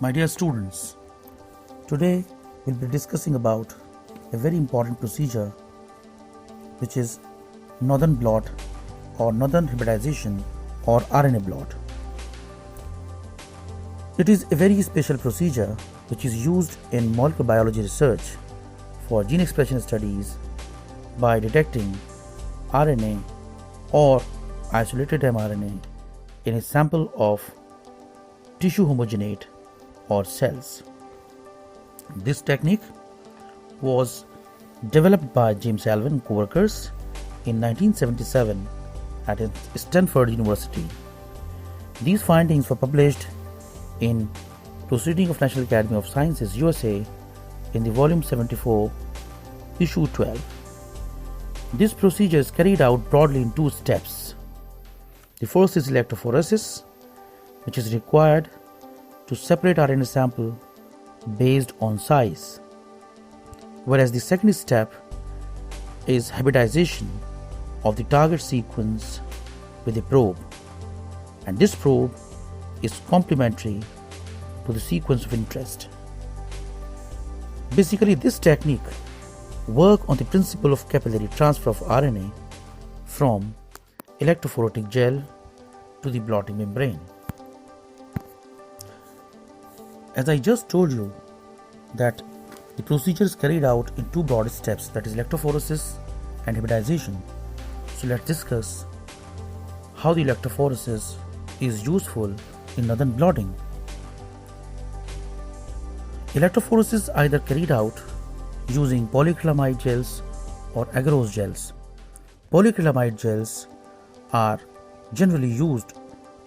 My dear students, today we'll be discussing about a very important procedure which is Northern Blot or Northern hybridization or RNA Blot. It is a very special procedure which is used in molecular biology research for gene expression studies by detecting RNA or isolated mRNA in a sample of tissue homogenate or cells. This technique was developed by James Alvin and co-workers in 1977 at Stanford University. These findings were published in Proceedings of National Academy of Sciences, USA in the volume 74, issue 12. This procedure is carried out broadly in two steps. The first is electrophoresis, which is required to separate RNA sample based on size, whereas the second step is hybridization of the target sequence with a probe, and this probe is complementary to the sequence of interest. Basically, this technique works on the principle of capillary transfer of RNA from electrophoretic gel to the blotting membrane. As I just told you that the procedure is carried out in two broad steps, that is electrophoresis and hybridization. So let's discuss how the electrophoresis is useful in Northern blotting. Electrophoresis is either carried out using polyacrylamide gels or agarose gels. Polyacrylamide gels are generally used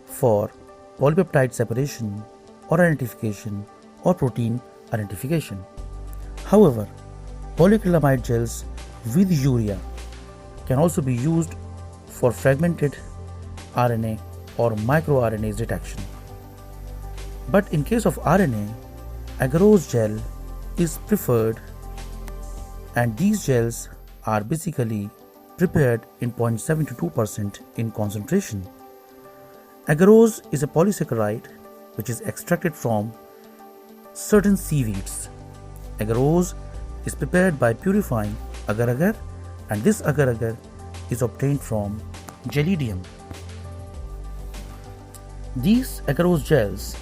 for polypeptide separation or identification or protein identification. However, polyacrylamide gels with urea can also be used for fragmented RNA or microRNAs detection. But in case of RNA, agarose gel is preferred, and these gels are basically prepared in 0.7 to 2% in concentration. Agarose is a polysaccharide which is extracted from certain seaweeds. Agarose is prepared by purifying agar-agar, and this agar-agar is obtained from gelidium. These agarose gels,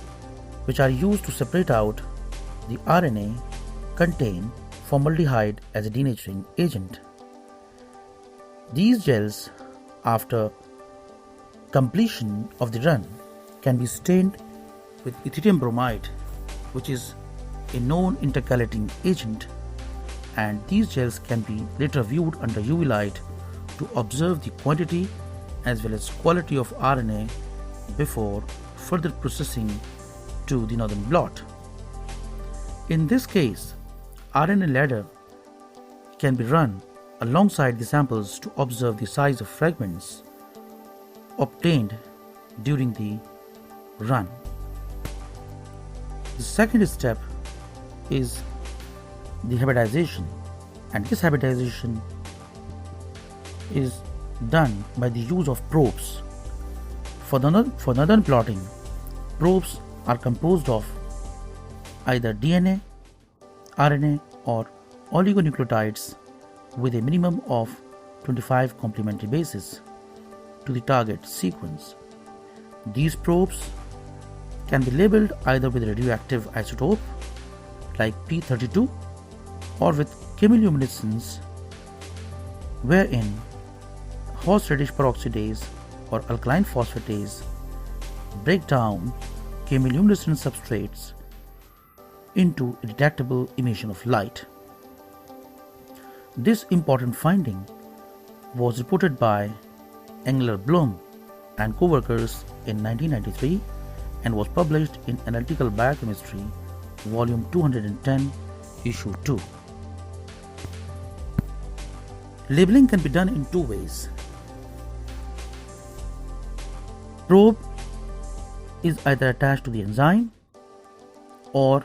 which are used to separate out the RNA, contain formaldehyde as a denaturing agent. These gels, after completion of the run, can be stained with ethidium bromide, which is a known intercalating agent, and these gels can be later viewed under UV light to observe the quantity as well as quality of RNA before further processing to the Northern blot. In this case, RNA ladder can be run alongside the samples to observe the size of fragments obtained during the run. The second step is the hybridization, and this hybridization is done by the use of probes. For Northern blotting, probes are composed of either DNA, RNA, or oligonucleotides with a minimum of 25 complementary bases to the target sequence. These probes can be labeled either with a radioactive isotope like P32 or with chemiluminescence, wherein horseradish peroxidase or alkaline phosphatase break down chemiluminescent substrates into a detectable emission of light. This important finding was reported by Engler-Blum and co-workers in 1993 and was published in Analytical Biochemistry, volume 210, issue 2. Labeling can be done in two ways. Probe is either attached to the enzyme, or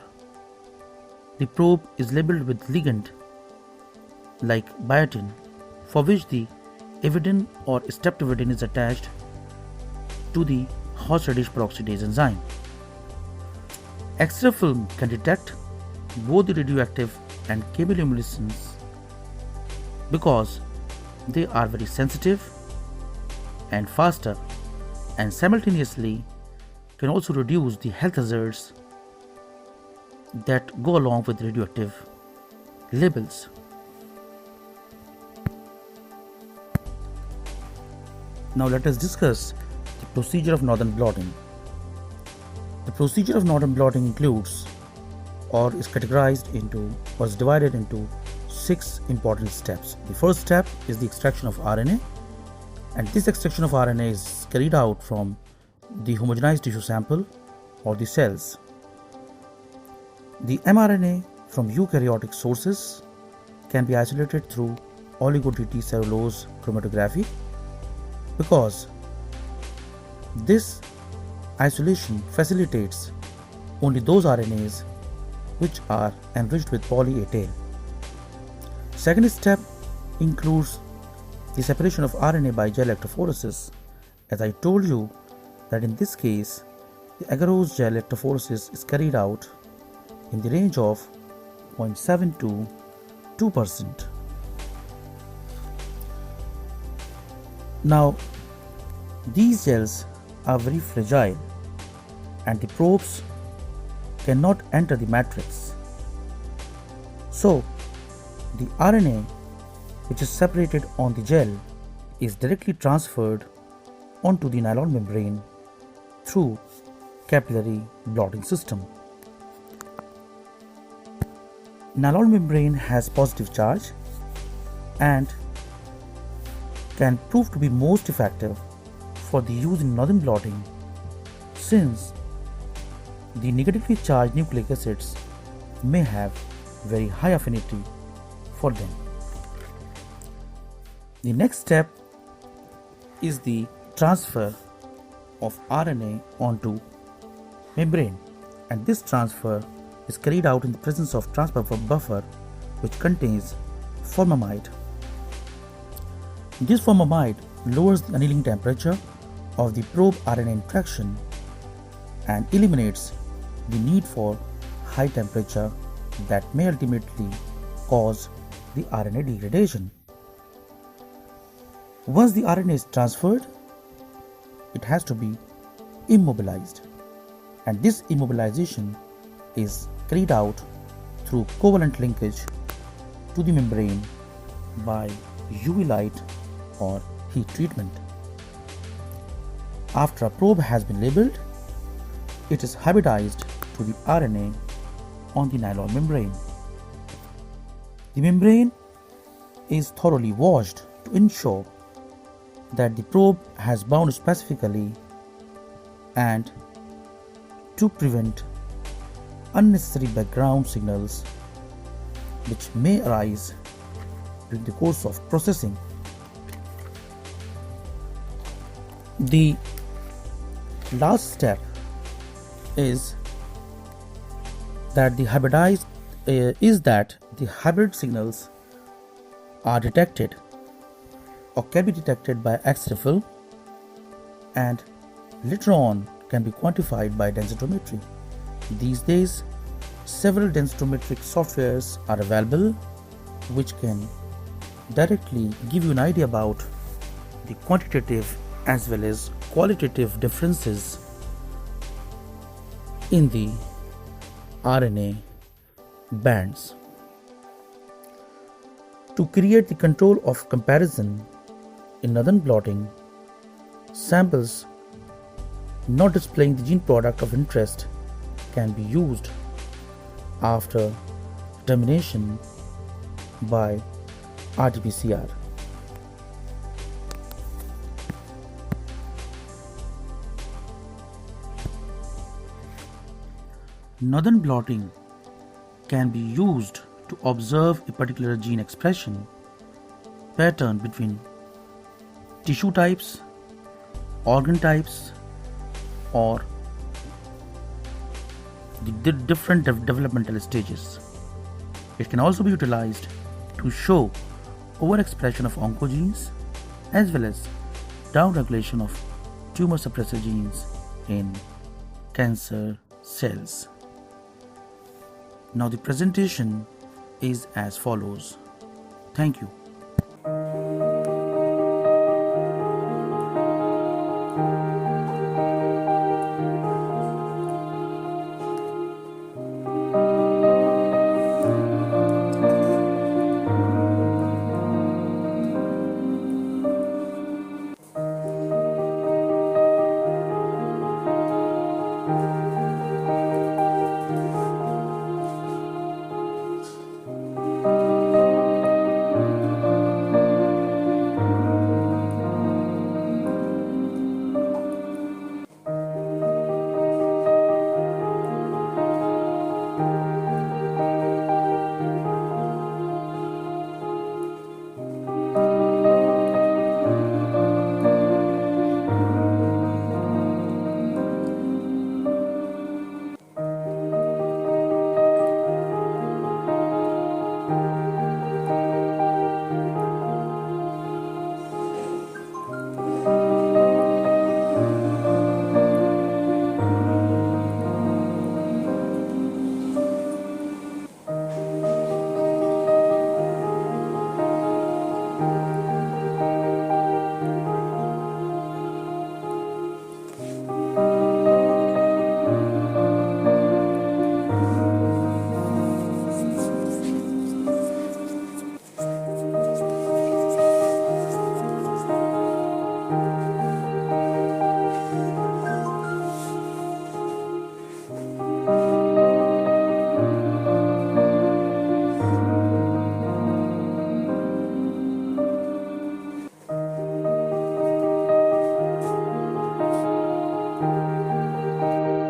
the probe is labeled with ligand like biotin, for which the avidin or streptavidin is attached to the horseradish peroxidase enzyme. X-ray film can detect both the radioactive and chemiluminescence because they are very sensitive and faster, and simultaneously can also reduce the health hazards that go along with radioactive labels. Now let us discuss the procedure of Northern Blotting. The procedure of Northern Blotting includes or is categorized into or is divided into 6 important steps. The first step is the extraction of RNA, and this extraction of RNA is carried out from the homogenized tissue sample or the cells. The mRNA from eukaryotic sources can be isolated through oligo-DT cellulose chromatography because this isolation facilitates only those RNAs which are enriched with poly A tail. Second step includes the separation of RNA by gel electrophoresis. As I told you that in this case the agarose gel electrophoresis is carried out in the range of 0.7 to 2%. Now these gels are very fragile and the probes cannot enter the matrix. So the RNA which is separated on the gel is directly transferred onto the nylon membrane through capillary blotting system. Nylon membrane has positive charge and can prove to be most effective for the use in Northern blotting since the negatively charged nucleic acids may have very high affinity for them. The next step is the transfer of RNA onto membrane, and this transfer is carried out in the presence of transfer buffer which contains formamide. This formamide lowers the annealing temperature of the probe RNA interaction and eliminates the need for high temperature that may ultimately cause the RNA degradation. Once the RNA is transferred, it has to be immobilized, and this immobilization is carried out through covalent linkage to the membrane by UV light or heat treatment. After a probe has been labeled, it is hybridized to the RNA on the nylon membrane. The membrane is thoroughly washed to ensure that the probe has bound specifically and to prevent unnecessary background signals which may arise during the course of processing. The last step is that the hybrid signals are detected or can be detected by X-ray film and later on can be quantified by densitometry. These days, several densitometric softwares are available which can directly give you an idea about the quantitative as well as qualitative differences in the RNA bands. To create the control of comparison in Northern blotting, samples not displaying the gene product of interest can be used after determination by RT-PCR. Northern blotting can be used to observe a particular gene expression pattern between tissue types, organ types, or the different developmental stages. It can also be utilized to show overexpression of oncogenes as well as downregulation of tumor suppressor genes in cancer cells. Now the presentation is as follows. Thank you.